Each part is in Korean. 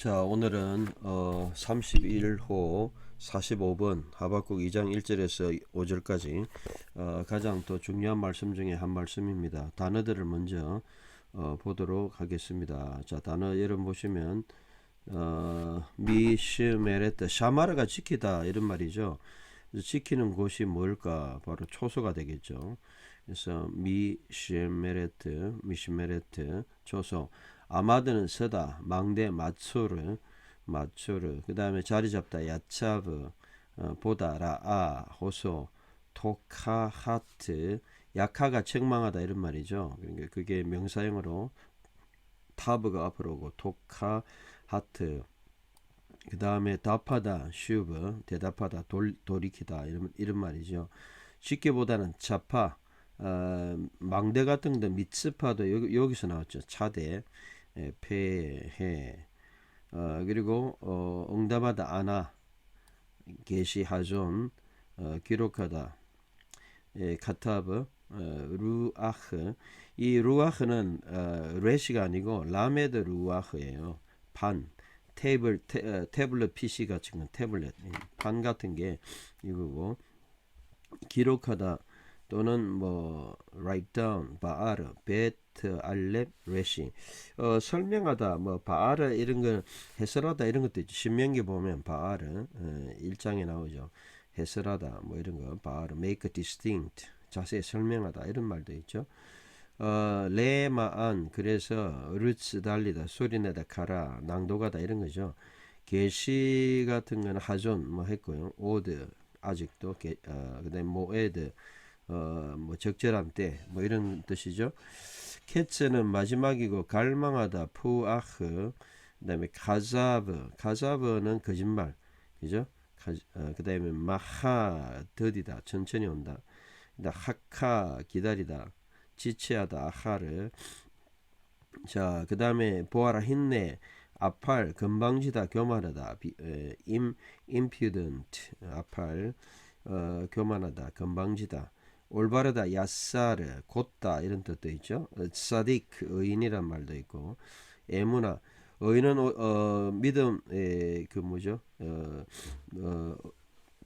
자, 오늘은 31호 45번 하박국 2장 1절에서 5절까지 가장 또 중요한 말씀 중에 한 말씀입니다. 단어들을 먼저 보도록 하겠습니다. 자, 단어 여러분 보시면 미시메레트 샤마르가 지키다 이런 말이죠. 지키는 곳이 뭘까? 바로 초소가 되겠죠. 그래서 미시메레트 초소. 아마드는 서다, 망대, 마초르, 그 다음에 자리 잡다, 야차브, 보다, 라아, 호소, 토카하트, 약하가 책망하다 이런 말이죠. 그러니까 그게 명사형으로 타브가 앞으로 오고 토카하트, 그 다음에 답하다, 슈브, 대답하다, 돌이키다 이런 말이죠. 쉽게 보다는 차파, 망대 같은 데 미츠파도 여기서 나왔죠. 차대, 폐해, 그리고 응답하다, 아나, 게시하존, 기록하다, 카타브, 루아흐. 이 루아흐는 레시가 아니고 라메드 루아흐예요. 판, 태블릿 PC 같은 건 태블릿, 판 같은 게 이거고, 기록하다 또는 뭐 write down, 바아르, 베트, 알렙, 레시. 설명하다, 뭐 바아르 이런 거 해설하다 이런 것도 있죠. 신명기 보면 바아르 1장에 나오죠. 해설하다 뭐 이런 거 바아르, make distinct, 자세히 설명하다 이런 말도 있죠. 레마안, 그래서 루츠 달리다, 소리내다, 가라, 낭독하다 이런 거죠. 게시 같은 거는 하존 뭐 했고요. 오드 아직도 그다음에 모에드 뭐 적절한 때 뭐 이런 뜻이죠. 캐츠는 마지막이고 갈망하다, 푸아흐. 그다음에 가자브는 거짓말, 그죠? 그다음에 마하, 더디다, 천천히 온다. 하카, 기다리다, 지체하다, 아하르. 자, 그다음에 보아라, 힘내, 아팔, 건방지다, 교만하다, impudent, 아팔, 교만하다, 건방지다. 올바르다, 야사르, 곧다 이런 뜻도 있죠. 사딕, 의인이란 말도 있고, 에무나, 의인은 믿음, 그 뭐죠?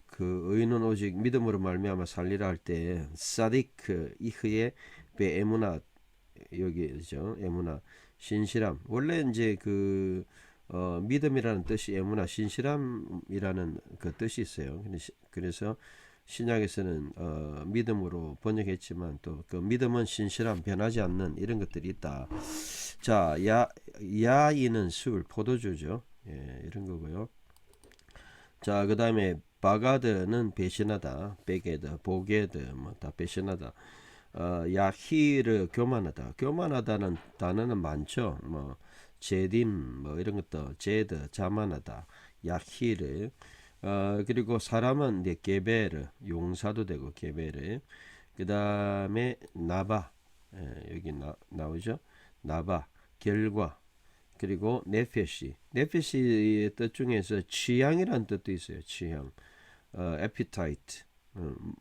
그 의인은 오직 믿음으로 말미암아 살리라 할 때 사딕 이흐의 베 에무나, 여기죠. 에무나, 신실함. 원래 이제 그 믿음이라는 뜻이 에무나, 신실함이라는 그 뜻이 있어요. 그래서 신약에서는 믿음으로 번역했지만 또 그 믿음은 신실함, 변하지 않는 이런 것들이 있다. 자, 야인은 술, 포도주죠. 예, 이런 거고요. 자, 그 다음에 바가드는 배신하다, 베게드, 보게드 뭐 다 배신하다. 야히르, 교만하다는 단어는 많죠. 뭐 제딤 뭐 이런 것도, 제드, 자만하다, 야히르. 그리고 사람은 이제 게베르, 용사도 되고 게베르. 그 다음에 나바, 여기 나오죠. 나바, 결과. 그리고 네페시의 뜻 중에서 취향이라는 뜻도 있어요. 취향, appetite,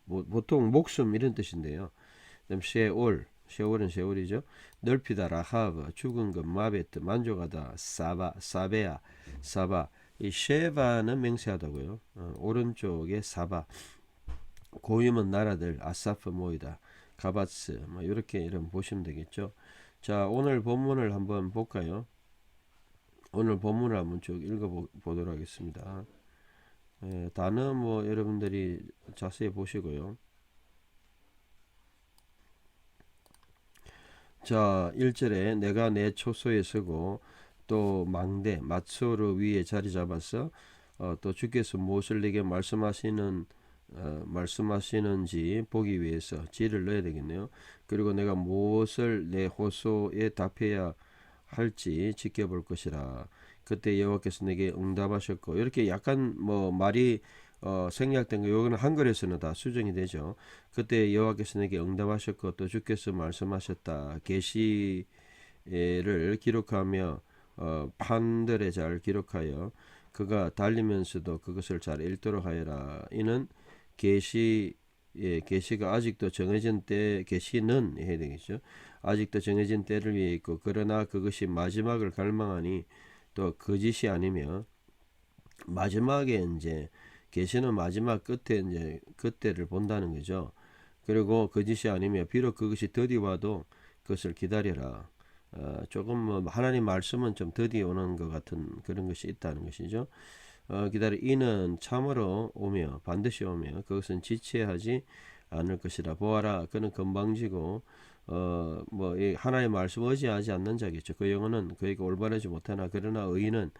보통 목숨 이런 뜻인데요. 그다음 쉐올은 쉐올이죠. 넓히다, 라하브, 죽은 것, 마베트, 만족하다, 사베아, 사바. 이 쉐바는 맹세하다고요. 오른쪽에 사바, 고임은 나라들, 아사프 모이다, 가바스, 뭐 이렇게 이런 보시면 되겠죠. 자, 오늘 본문을 한번 볼까요? 오늘 본문을 한번 쭉 읽어보도록 하겠습니다. 단어 뭐 여러분들이 자세히 보시고요. 자, 1절에 내가 내 초소에 서고 또 망대 마초르 위에 자리 잡아서 또 주께서 무엇을 내게 말씀하시는지 보기 위해서 지를 넣어야 되겠네요. 그리고 내가 무엇을 내 호소에 답해야 할지 지켜볼 것이라. 그때 여호와께서 내게 응답하셨고, 이렇게 약간 뭐 말이 생략된 거, 요거는 한글에서는 다 수정이 되죠. 그때 여호와께서 내게 응답하셨고 또 주께서 말씀하셨다. 계시를 기록하며 판들에 잘 기록하여 그가 달리면서도 그것을 잘 읽도록 하여라. 이는 계시가 아직도 정해진 때, 계시는 해야 되겠죠. 아직도 정해진 때를 위해 있고, 그러나 그것이 마지막을 갈망하니 또 거짓이 아니며 마지막에 이제 계시는 마지막 끝에 이제 그때를 본다는 거죠. 그리고 거짓이 아니며 비록 그것이 더디 와도 그것을 기다려라. 조금 뭐 하나님 말씀은 좀 더디 오는 것 같은 그런 것이 있다는 것이죠. 기다려 이는 참으로 오며 반드시 오며 그것은 지체하지 않을 것이라. 보아라 그는 건방지고 뭐 하나님의 말씀 의지하지 않는 자겠죠. 그 영혼은 그에게 올바르지 못하나 그러나 의인은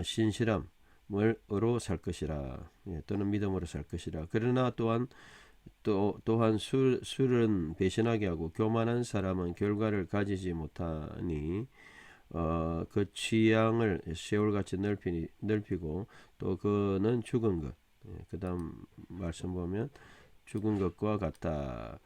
신실함으로 살 것이라. 예, 또는 믿음으로 살 것이라. 그러나 또한 술은 배신하게 하고 교만한 사람은 결과를 가지지 못하니 그 취향을 세월같이 넓히고 또 그는 죽은 것. 그 다음 말씀 보면 죽은 것과 같다.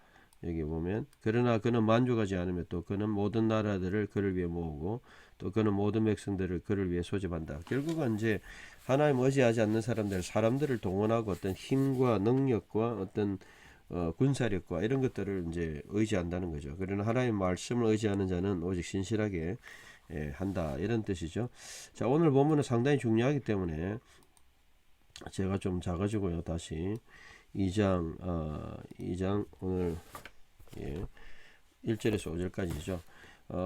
여기 보면 그러나 그는 만족하지 않으며 또 그는 모든 나라들을 그를 위해 모으고 또 그는 모든 백성들을 그를 위해 소집한다. 결국은 이제 하나님 의지하지 않는 사람들을 동원하고 어떤 힘과 능력과 어떤 군사력과 이런 것들을 이제 의지한다는 거죠. 그러나 하나님 말씀을 의지하는 자는 오직 신실하게 한다 이런 뜻이죠. 자, 오늘 본문은 상당히 중요하기 때문에 제가 좀 작아지고요. 다시 2장 오늘 1절에서 5절까지죠.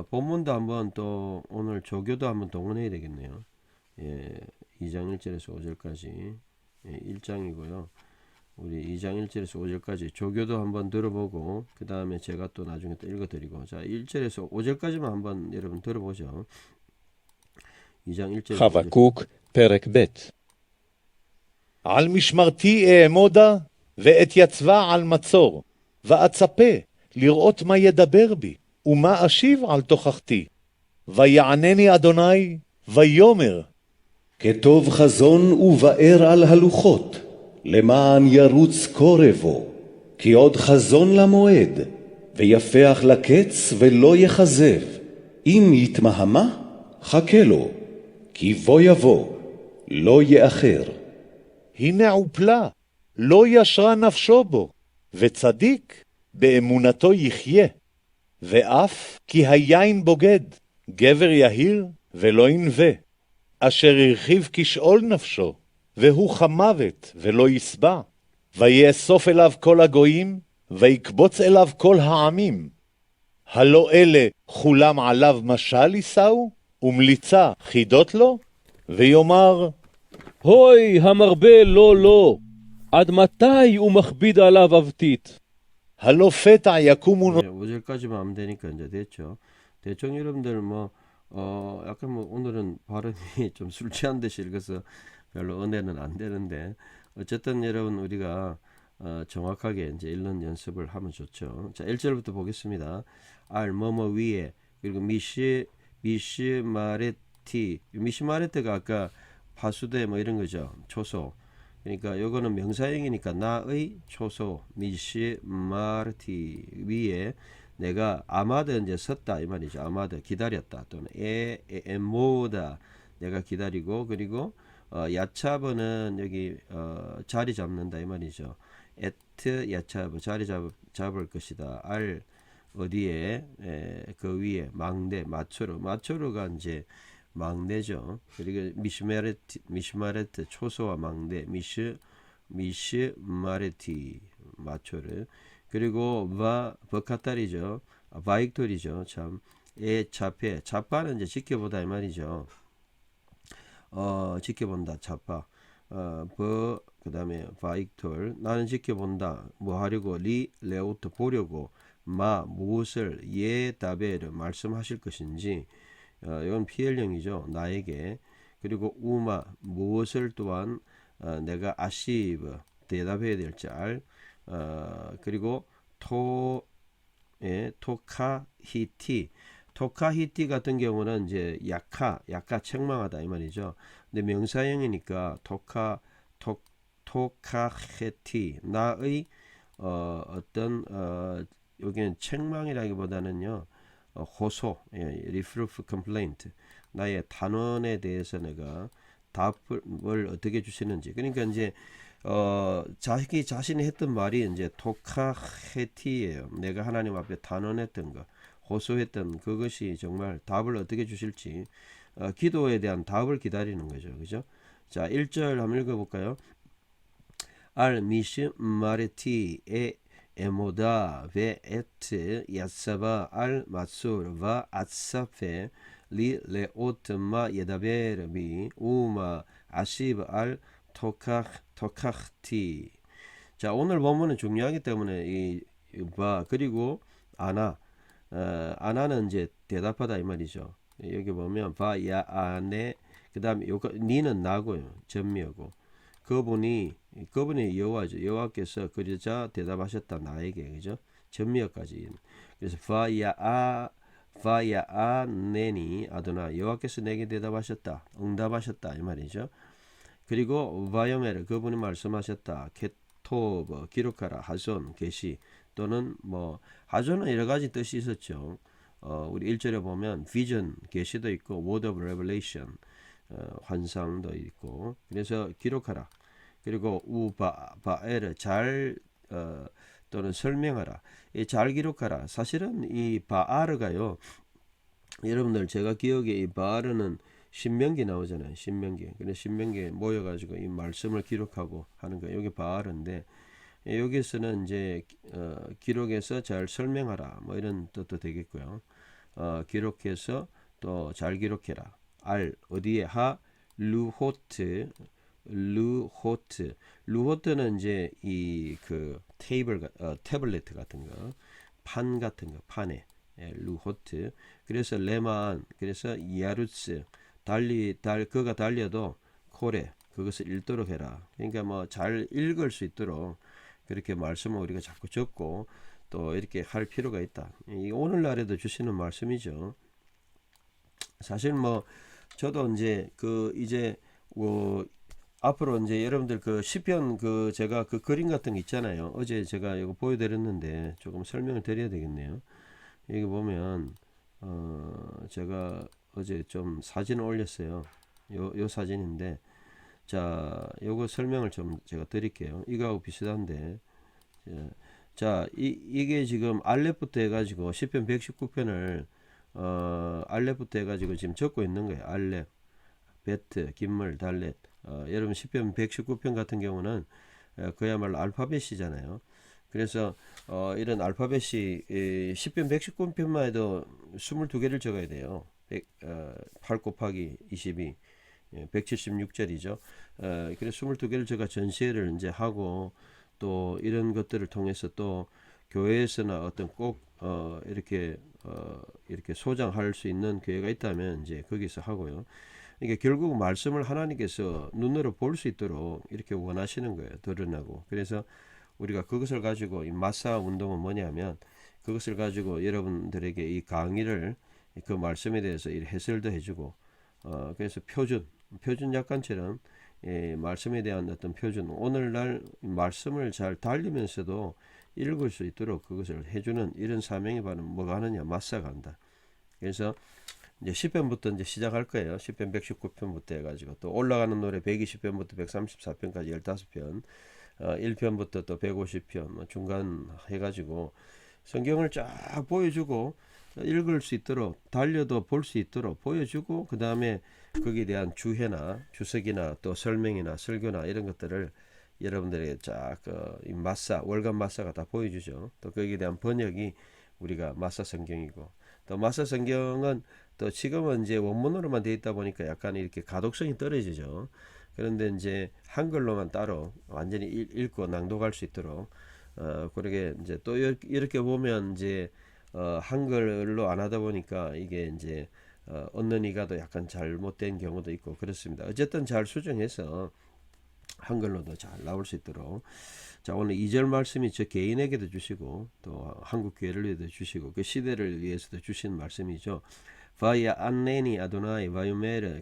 본문도 한번 또 오늘 조교도 한번 동원해야 되겠네요. 2장 1절에서 5절까지 1장이고요. 우리 2장 1절에서 5절까지 조교도 한번 들어보고 그 다음에 제가 또 나중에 또 읽어드리고 자 1절에서 5절까지만 한번 여러분 들어보죠. 2장 1절에서 5절. חבקוק פרק ב' על משמרתי אעמודה ואתייצבה על מצור ואצפה לראות מה ידבר בי ומה אשיב על תוכחתי ויענני אדוני ויאמר כתוב חזון ובאר על הלוחות למען ירוץ קורבו כי עוד חזון למועד ויפח לקץ ולא יחזב אם יתמהמה חכה לו כי בוא יבוא לא יאחר. הנה עופלה לא ישרה נפשו בו וצדיק באמונתו יחיה ואף כי היין בוגד גבר יהיר ולא ינווה אשר הרחיב כשאול נפשו והוא חמוות ולא יסבע ויאסוף אליו כל הגויים ויקבוץ אליו כל העמים הלא אלה כולם עליו משל יישאו ומליצה חידות לו ויאמר הוי המרבה לא עד מתי הוא מכביד עליו אבטית הלא פתע יקומו 5절까지만 하면 되니까 이제 됐죠. 대충 여러분들 약간 오늘은 발음이 좀 술 취한 듯이 읽어서 별로 은혜는 안 되는데 어쨌든 여러분 우리가 정확하게 이제 읽는 연습을 하면 좋죠. 자, 1절부터 보겠습니다. 알 뭐뭐 위에 그리고 미시마레트가 아까 파수대 뭐 이런 거죠. 초소. 그러니까 요거는 명사형이니까 나의 초소 미시마르티 위에 내가 아마드 이제 섰다 이 말이죠. 아마드 기다렸다 또는 에모다 내가 기다리고 그리고 야차브는 여기 자리 잡는다 이 말이죠. 에트 야차브 자리 잡을 것이다. 알 어디에 그 위에 망대 마초르가 이제 망대죠. 그리고 미시마레트 초소와 망대 미시마레티 마초르 그리고 버카탈이죠. 바익돌이죠. 참 자파는 이제 지켜보다 이 말이죠. 지켜본다 자파 그 다음에 바익돌 나는 지켜본다 뭐 하려고 레오트 보려고 무엇을 다베르 말씀하실 것인지 이건 PL형이죠. 나에게 그리고 우마 무엇을 또한 내가 아시브 대답해야 될지 그리고 토카히티 같은 경우는 이제 약하 책망하다 이 말이죠. 근데 명사형이니까 토카헤티 나의 어떤 여기는 책망이라기보다는요 호소 리프루프 컴플레인트 나의 단원에 대해서 내가 답을 어떻게 주시는지 그러니까 이제 자기 자신이 했던 말이 이제 토카헤티예요. 내가 하나님 앞에 단언했던 거, 호소했던 그것이 정말 답을 어떻게 주실지 기도에 대한 답을 기다리는 거죠. 그죠? 자, 1절 한번 읽어볼까요? 알 미시 마르티 에 에모다 베 에트 야사바 알 마술 바 아사페 리 레오트마 예다베르비 우마 아시브 알 토카티. 자, 오늘 본문은 중요하기 때문에 바 그리고 아나 아나는 이제 대답하다 이 말이죠. 여기 보면 바야 아네 그다음에 니는 나고요. 전미하고 그분이 여호와죠. 여호와께서 그러자 대답하셨다 나에게 그죠? 전미어까지. 그래서 바야 네니 아도나 여호와께서 내게 대답하셨다. 응답하셨다 이 말이죠. 그리고 바요메르 그분이 말씀하셨다. 케토브 기록하라 하손 계시 또는 뭐 하손은 여러 가지 뜻이 있었죠. 우리 1절에 보면 비전 계시도 있고 word of revelation 환상도 있고 그래서 기록하라. 그리고 우바에르 잘 또는 설명하라. 이 잘 기록하라. 사실은 이 바아르가요. 여러분들 제가 기억에 이 바아르는 신명기 나오잖아요. 신명기. 그래서 신명기에 모여가지고 이 말씀을 기록하고 하는 거. 여기 바아르인데 여기서는 이제 기록해서 잘 설명하라. 뭐 이런 뜻도 되겠고요. 기록해서 또 잘 기록해라. 알 어디에 하 루호트 루호트는 이제 이 그 태블릿 같은 거, 판 같은 거, 판에 루호트. 그래서 레만 그래서 야루츠 그가 달려도 코레 그것을 읽도록 해라. 그러니까 뭐 잘 읽을 수 있도록 그렇게 말씀을 우리가 자꾸 적고 또 이렇게 할 필요가 있다. 이 오늘날에도 주시는 말씀이죠. 사실 뭐 저도 이제 앞으로 이제 여러분들 그 시편 제가 그 그림 같은 거 있잖아요. 어제 제가 이거 보여드렸는데 조금 설명을 드려야 되겠네요. 여기 보면 제가 어제 좀 사진을 올렸어요. 요 사진인데 자 요거 설명을 좀 제가 드릴게요. 이거하고 비슷한데 자 이게 지금 알렙부터 해가지고 시편 119편을 알렙부터 해가지고 지금 적고 있는 거예요. 알렙 베트 긴물 달렛 여러분 시편 119편 같은 경우는 그야말로 알파벳이잖아요. 그래서 이런 알파벳이 시편 119편만 해도 22개를 적어야 돼요. 8 곱하기 22 176절이죠. 그래서 22개를 제가 전시회를 이제 하고 또 이런 것들을 통해서 또 교회에서나 어떤 꼭 이렇게 소장할 수 있는 교회가 있다면 이제 거기서 하고요. 그러니까 결국 말씀을 하나님께서 눈으로 볼 수 있도록 이렇게 원하시는 거예요. 드러나고. 그래서 우리가 그것을 가지고 이 마사 운동은 뭐냐면 그것을 가지고 여러분들에게 이 강의를 그 말씀에 대해서 해설도 해주고 그래서 표준 약관처럼 말씀에 대한 어떤 표준 오늘날 말씀을 잘 달리면서도 읽을 수 있도록 그것을 해주는 이런 사명이 바로 뭐가 하느냐 마사가 한다. 그래서 이제 10편부터 이제 시작할 거예요. 10편 119편부터 해가지고 또 올라가는 노래 120편부터 134편까지 15편 1편부터 또 150편 뭐 중간 해가지고 성경을 쫙 보여주고 읽을 수 있도록 달려도 볼 수 있도록 보여주고 그 다음에 거기에 대한 주해나 주석이나 또 설명이나 설교나 이런 것들을 여러분들에게 쫙 월간 마사가 다 보여주죠. 또 거기에 대한 번역이 우리가 마사 성경이고 또 마사 성경은 또 지금은 이제 원문으로만 되어 있다 보니까 약간 이렇게 가독성이 떨어지죠. 그런데 이제 한글로만 따로 완전히 읽고 낭독할 수 있도록 그러게 이제 또 이렇게 보면 이제 한글로 안 하다 보니까 이게 이제 언론이가도 약간 잘못된 경우도 있고 그렇습니다. 어쨌든 잘 수정해서 한글로도 잘 나올 수 있도록 자 오늘 2절 말씀이 저 개인에게도 주시고 또 한국 교회를 위해서 주시고 그 시대를 위해서도 주신 말씀이죠. 바야 안네니 아도나이 바유메르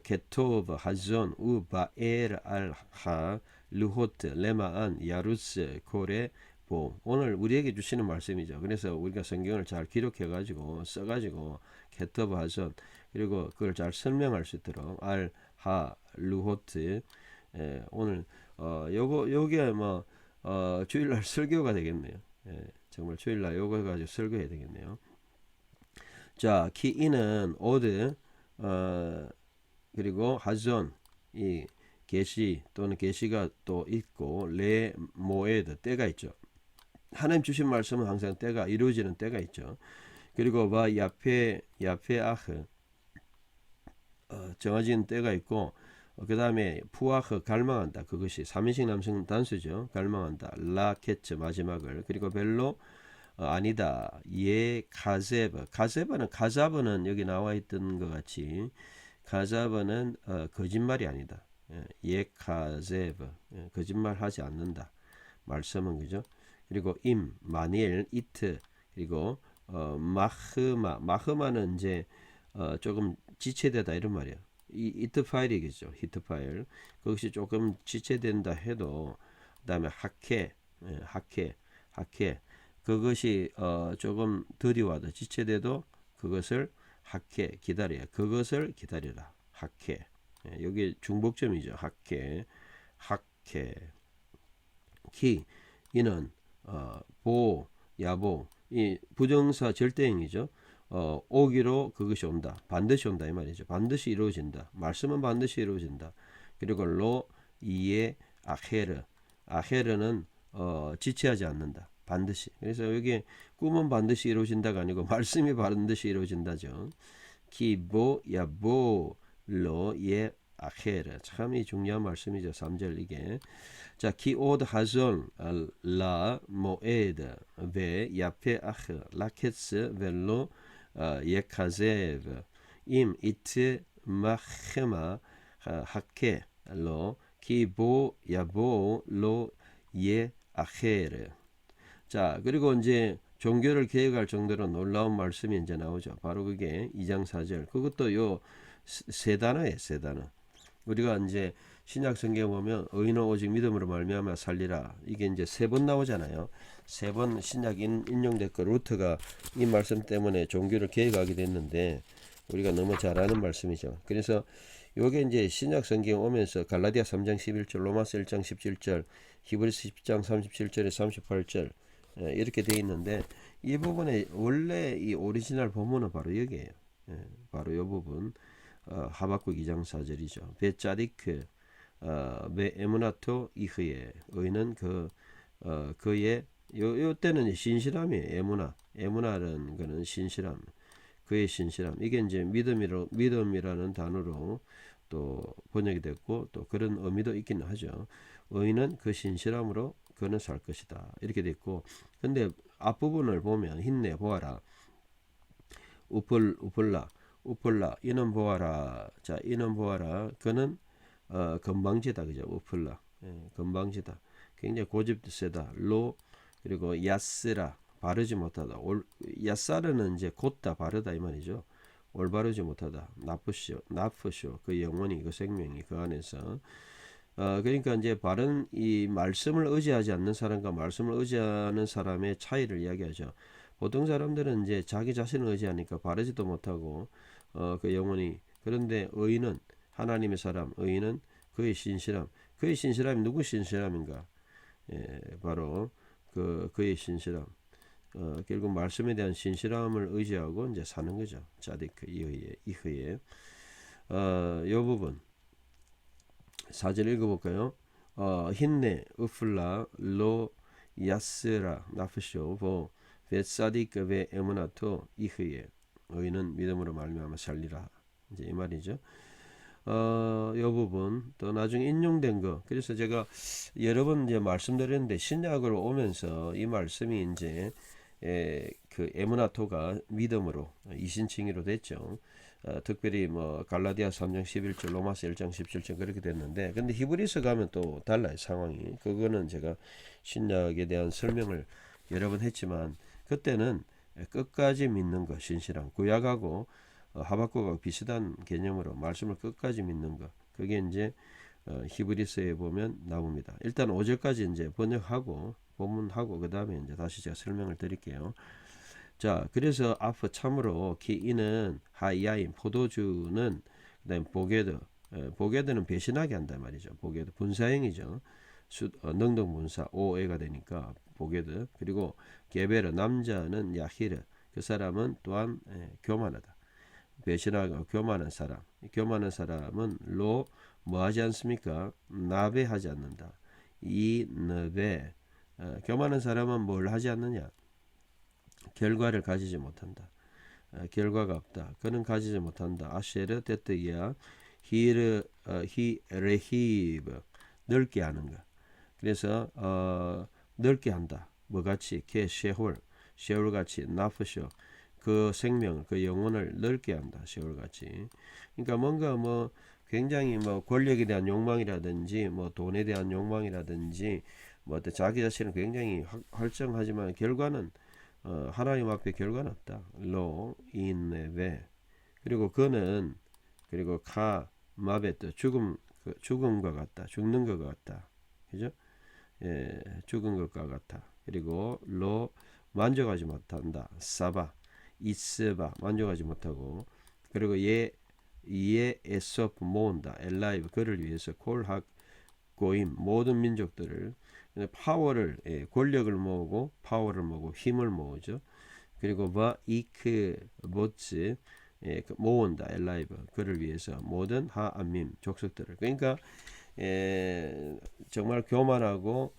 게토브 하존 우 바엘 알하 루호트 레마안 야루스 고레 보 오늘 우리에게 주시는 말씀이죠. 그래서 우리가 성경을 잘 기록해 가지고 써 가지고 게토브 하존 그리고 그걸 잘 설명할 수 있도록 알하 루호트 오늘 요게 뭐 주일날 설교가 되겠네요. 정말 주일날 요거 가지고 설교해야 되겠네요. 자 키이는 오드 그리고 하존 이 계시 또는 계시가 또 있고 레 모에드 때가 있죠. 하나님 주신 말씀은 항상 때가 이루어지는 때가 있죠. 그리고 바 야페 아흐 정해진 때가 있고 그 다음에 푸아흐 갈망한다. 그것이 3인칭 남성 단수죠. 갈망한다. 라케츠 마지막을. 그리고 별로 아니다. 예 가제브. 가자브는 여기 나와 있던 것 같이 가자브는 거짓말이 아니다. 예 가제브. 거짓말하지 않는다. 말씀은 그죠. 그리고 마니엘 이트 그리고 마흐마는 이제 조금 지체되다 이런 말이에요. 이 히트 파일이겠죠. 히트 파일. 그것이 조금 지체된다 해도 그다음에 하케 그것이 조금 더디와도 지체돼도 그것을 기다려. 그것을 기다리라. 여기 중복점이죠. 키 이는 야보 이 부정사 절대형이죠. 오기로 그것이 온다. 반드시 온다 이 말이죠. 반드시 이루어진다. 말씀은 반드시 이루어진다. 그리고 이에 아헤르는 지체하지 않는다. 반드시. 그래서 여기 꿈은 반드시 이루어진다가 아니고 말씀이 반드시 이루어진다죠. 야보 예 아헤르. 참 이 중요한 말씀이죠. 3절 이게. 자, 키오드 하존 라 모에드 베 야페 아흐 라케츠 벨로 예카제브 이트 마헤마 하케 로 키보 야보 로 예 아헤르. 자, 그리고 이제 종교를 개혁할 정도로 놀라운 말씀이 이제 나오죠. 바로 그게 2장 4절. 그것도 요 세 단어예요. 세 단어. 우리가 이제 신약 성경 보면 의인은 오직 믿음으로 말미암아 살리라. 이게 이제 3번 나오잖아요. 3번 신약 인용됐고 루트가 이 말씀 때문에 종교를 개혁하게 됐는데 우리가 너무 잘 아는 말씀이죠. 그래서 요게 이제 신약 성경 오면서 갈라디아 3장 11절, 로마서 1장 17절, 히브리서 10장 37절에 38절 이렇게 돼 있는데 이 부분에 원래 이 오리지널 본문은 바로 여기에요. 바로 이 부분. 하박국 2장 4절이죠. 베짜디크 베에무나토 이흐에 의는 그의 요 때는 신실함이에요. 에무나라는 거는 신실함. 그의 신실함. 이게 이제 믿음이라는 단어로 또 번역이 됐고 또 그런 의미도 있긴 하죠. 의는 그 신실함으로 그는 살 것이다. 이렇게 됐고 근데 앞부분을 보면 힘내 보아라. 우플라 이는 보아라. 자, 이는 보아라. 그는 건방지다. 그죠? 우플라. 건방지다. 굉장히 고집도 세다. 그리고 야스라. 바르지 못하다. 야사르는 이제 곧다 바르다 이 말이죠. 올바르지 못하다. 나쁘쇼. 그 영혼이 그 생명이 그 안에서 그러니까 이제 바른 이 말씀을 의지하지 않는 사람과 말씀을 의지하는 사람의 차이를 이야기하죠. 보통 사람들은 이제 자기 자신을 의지하니까 바르지도 못하고 그 영혼이 그런데 의인은 하나님의 사람 의인은 그의 신실함이 누구 신실함인가? 바로 그의 신실함. 결국 말씀에 대한 신실함을 의지하고 이제 사는 거죠. 자디크 이흐에 이 부분 4절 읽어볼까요? 힌네 우플라 로 야스라 나프쇼 보 베사디크 베 에무나토 이흐에 의인은 믿음으로 말미암아 살리라. 이제 이 말이죠. 이 부분 또 나중에 인용된 거. 그래서 제가 여러 번 이제 말씀드렸는데 신약으로 오면서 이 말씀이 이제 그 에무나토가 믿음으로 이신칭의로 됐죠. 특별히 뭐 갈라디아 3장 11절, 로마서 1장 17절 그렇게 됐는데, 근데 히브리서 가면 또 달라요 상황이. 그거는 제가 신약에 대한 설명을 여러 번 했지만 그때는 끝까지 믿는 것, 신실함. 구약하고 하박국하고 비슷한 개념으로 말씀을 끝까지 믿는 것. 그게 이제 히브리서에 보면 나옵니다. 일단 5절까지 이제 번역하고 본문하고 그 다음에 이제 다시 제가 설명을 드릴게요. 자, 그래서 앞에 참으로 키이는 하야인 포도주는 그다음 보게드는 배신하게 한단 말이죠. 보게드 분사형이죠. 능동분사 오해가 되니까 보게드. 그리고 게베르 남자는 야히르 그 사람은 또한 교만하다. 배신하고 교만한 사람. 교만한 사람은 로 뭐 하지 않습니까? 나베하지 않는다. 이 너베 교만한 사람은 뭘 하지 않느냐? 결과를 가지지 못한다. 결과가 없다. 그는 가지지 못한다. 아쉐르 데트이야 히 레히브 넓게 하는 것. 그래서 넓게 한다. 뭐같이 개 쉐홀 같이 나프쇼 그 생명을 그 영혼을 넓게 한다. 쉐홀 같이. 그러니까 뭔가 뭐 굉장히 뭐 권력에 대한 욕망이라든지 뭐 돈에 대한 욕망이라든지 뭐 어떤 자기 자신은 굉장히 활성하지만 결과는 하나님 앞에 결과는 없다. 로 인베 그리고 그는 그리고 카 마베트 죽음과 같다. 죽는 것 같다. 그죠? 예, 죽은 것과 같아. 그리고 로 만족하지 못한다. 사바 이스바 만족하지 못하고 그리고 얘 에소프 모은다. 엘라이브 그를 위해서 콜학 고임 모든 민족들을 파워를 권력을 모으고 파워를 모으고 힘을 모으죠. 그리고 바 이크 보츠 모은다. 엘라이브 그를 위해서 모든 하암밈 족속들을 그러니까 정말 교만하고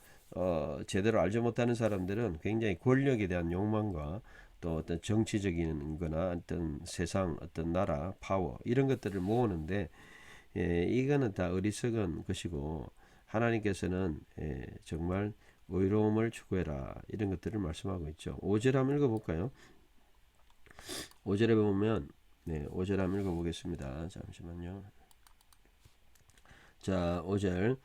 제대로 알지 못하는 사람들은 굉장히 권력에 대한 욕망과 또 어떤 정치적인 거나 어떤 세상 어떤 나라 파워 이런 것들을 모으는데 이거는 다 어리석은 것이고 하나님께서는 정말 의로움을 추구해라 이런 것들을 말씀하고 있죠. 5절 한번 읽어볼까요? 5절에 보면 5절 한번 읽어보겠습니다. 잠시만요. 자, 5절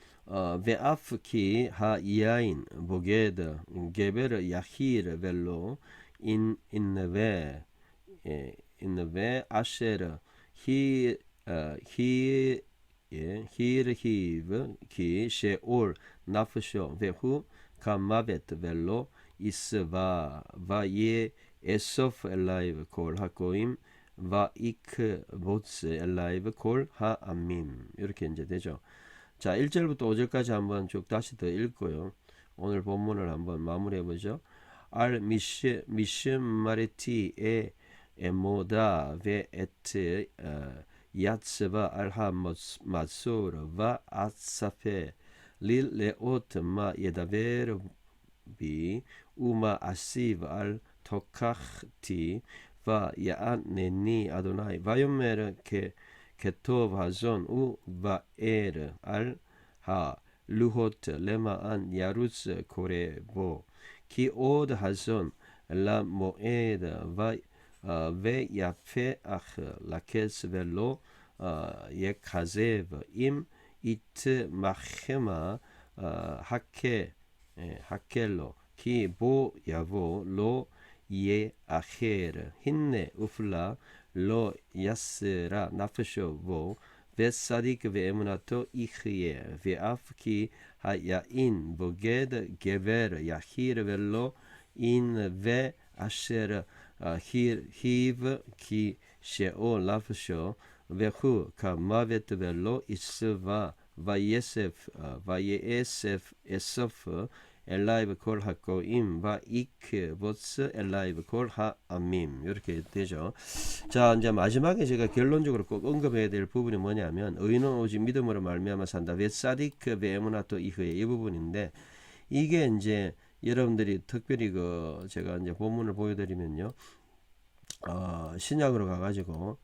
베아프 키 하이아인 보게드 게베르 야히르 벨로 인네베 아쉐르 히르히브 키 셰올 나프쇼 베후 카마베트 벨로 이스바 바예 에소프 엘라이브 콜 하코임 바이크 보츠 엘라이브 콜 하암밈 이렇게 이제 되죠. 자, 1절부터 5절까지 한번 쭉 다시 더 읽고요. 오늘 본문을 한번 마무리해 보죠. 알 미시 마레티 에 에모다 베 에트 야츠바 알하 마소르 바 아사페 릴 레오트 마 예다베르 비 우마 아시브 알 토카흐티 바 야안네니 아도나이 바요메르 게토브 하존 우 바에르 알하 루호트 레마안 야루스 코레보 기오드 하존 라 모에드 ve yafe ach lakes velo yekazev im it machema hakello ki bo yavo lo ye acher hinne ufla lo yasra nafsho vo vesadik veemunato ichye veaf ki hayain boged gever yachir velo in ve asher 히브 키 셰오 라프쇼 베후 카마베트 벨로 이스바 바예세프 에소프 엘라이브 콜 하고 임바 이크 보스 엘라이브 콜 하암밈 이렇게 되죠. 자, 이제 마지막에 제가 결론적으로 꼭 언급해야 될 부분이 뭐냐면 의인은 오직 믿음으로 말미암아 산다. 벳사디크 베에무나토 이흐에 이 부분인데 이게 이제 여러분들이 특별히 제가 이제 본문을 보여드리면요, 신약으로 가가지고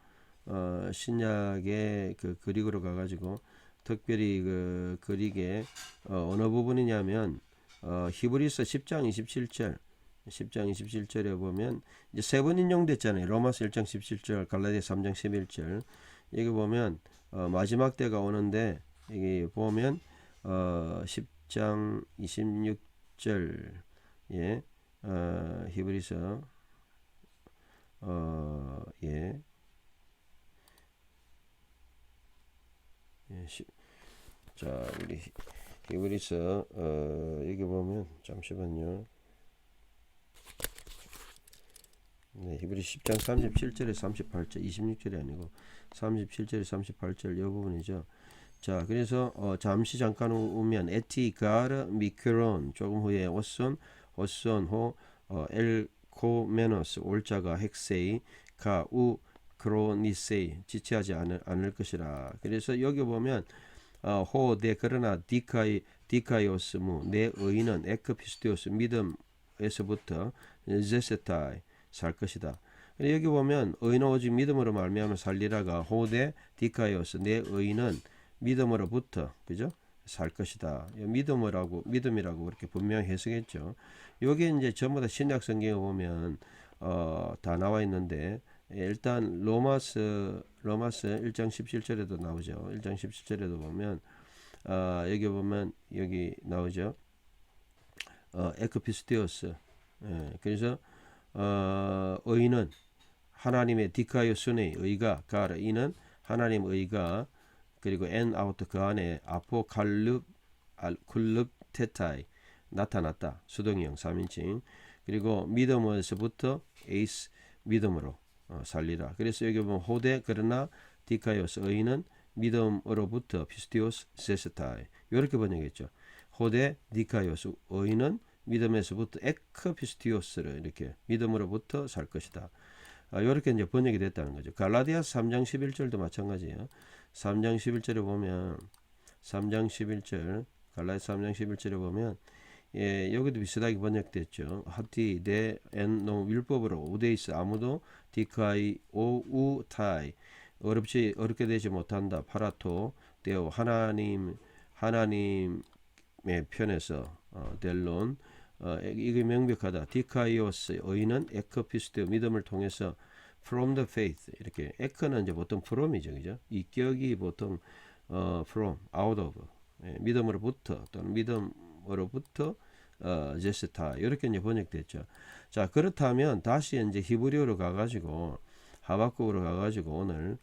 신약의 그 그릭으로 가가지고 특별히 그 그릭의 어느 부분이냐면 히브리서 10장 27절에 보면 이제 세 번 인용됐잖아요. 로마서 1장 17절, 갈라디아 3장 11절. 여기 보면 마지막 때가 오는데 여기 보면 10장 26절 히브리서 자, 우리 히브리서 여기 보면 잠시만요. 히브리 10장 37절에 38절 26절이 아니고 37절에 38절 이 부분이죠. 자, 그래서 잠시 잠깐 오면 에티가르 미크론 조금 후에 오손 호 엘코메노스 올자가 헥세이 가우 크로니세이 지체하지 않을 것이라. 그래서 여기 보면 호데 그러나 디카이오스무 내 의인은 에크피스티오스 믿음에서부터 제세타이 살 것이다. 여기 보면 의인은 오직 믿음으로 말미암아 살리라가 호데 디카이오스 내 의인은 믿음으로부터 그죠? 살 것이다. 믿음이라고 그렇게 분명히 해석했죠. 요게 이제 전부 다 신약 성경에 보면 다 나와 있는데 일단 로마서 1장 17절에도 나오죠. 1장 17절에도 보면 여기 보면 여기 나오죠. 에크피스티오스. 그래서 의인은 하나님의 디카이오스의 의가 가르 이는 하나님 의가 그리고 엔 아우트 그 안에 아포칼룹 테타이 나타났다. 수동형 3인칭. 그리고 믿음에서부터 에이스 믿음으로 살리라. 그래서 여기 보면 호데 그러나 디카이오스 의인은 믿음으로부터 피스티오스 세스타이 이렇게 번역했죠. 호데 디카이오스 의인은 믿음에서부터 에크 피스티오스를 이렇게 믿음으로부터 살 것이다. 이렇게 이제 번역이 됐다는 거죠. 갈라디아서 3장 11절도 마찬가지예요. 3장 11절에 보면 3장 11절 갈라디아서 3장 11절에 보면 여기도 비슷하게 번역됐죠. 하티 데 엔노 율법으로 우데이스 아무도 디카이 오우 타이 어렵게 되지 못한다. 파라토 데오 하나님의 편에서 델론 이게 명백하다. 디카이오스 의인은 에크피스토 믿음을 통해서 from the faith 이렇게 에크는 이제 보통 from이죠, 그죠? 이 격이 보통 from out of 믿음으로부터 또는 믿음으로부터 제스타 이렇게 이제 번역됐죠. 자 그렇다면 다시 이제 히브리어로 가가지고 하박국으로 가가지고 오늘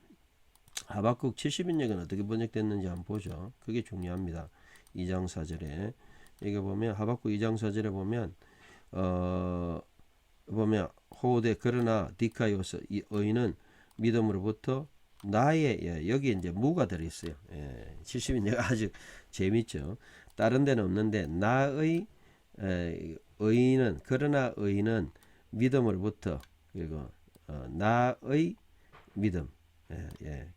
하박국 70인역은 어떻게 번역됐는지 한번 보죠. 그게 중요합니다. 2장 4절에 여기 보면 하박국 2장 4절에 보면 호데 그러나 디카이오스 이 의인은 믿음으로부터 나의 여기 이제 무가 들어있어요. 70인역 아주 재밌죠. 다른 데는 없는데 나의 의인은 그러나 의인은 믿음으로부터 그리고 나의 믿음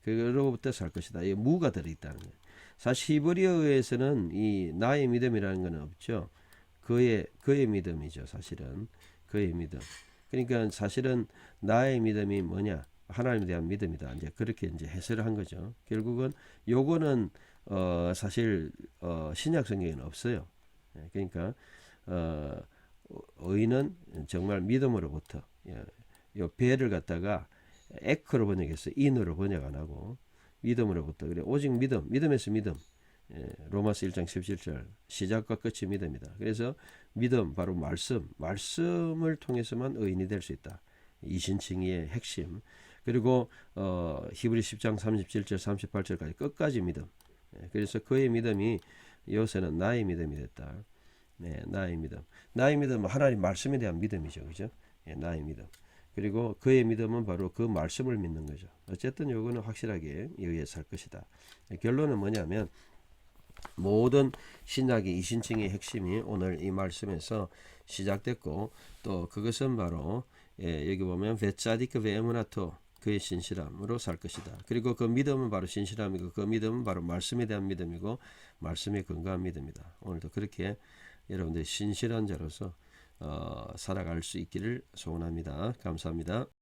그로부터 살 것이다. 이 무가 들어있다는 거예요. 사실 히브리어에서는 이 나의 믿음이라는 건 없죠. 그의 믿음이죠. 사실은 그의 믿음. 그러니까 사실은 나의 믿음이 뭐냐? 하나님에 대한 믿음이다. 이제 그렇게 이제 해설을 한 거죠. 결국은 요거는 사실 신약 성경에는 없어요. 그러니까 의인은 정말 믿음으로부터 요 배를 갖다가 에크로 번역했어요. 인으로 번역 안 하고 믿음으로부터 그래 오직 믿음에서 믿음. 로마서 1장 17절 시작과 끝이 믿음이다. 그래서 믿음 바로 말씀을 통해서만 의인이 될 수 있다. 이신칭의의 핵심. 그리고 히브리 10장 37절 38절까지 끝까지 믿음. 그래서 그의 믿음이 요새는 나의 믿음이 됐다. 나의 믿음. 나의 믿음은 하나님 말씀에 대한 믿음이죠. 그죠? 나의 믿음. 그리고 그의 믿음은 바로 그 말씀을 믿는 거죠. 어쨌든 요거는 확실하게 여기에 살 것이다. 결론은 뭐냐면 모든 신약의 이신칭의 핵심이 오늘 이 말씀에서 시작됐고 또 그것은 바로 여기 보면 베짜디크 베에무나토 그의 신실함으로 살 것이다. 그리고 그 믿음은 바로 신실함이고 그 믿음은 바로 말씀에 대한 믿음이고 말씀에 근거한 믿음이다. 오늘도 그렇게 여러분들 신실한 자로서 살아갈 수 있기를 소원합니다. 감사합니다.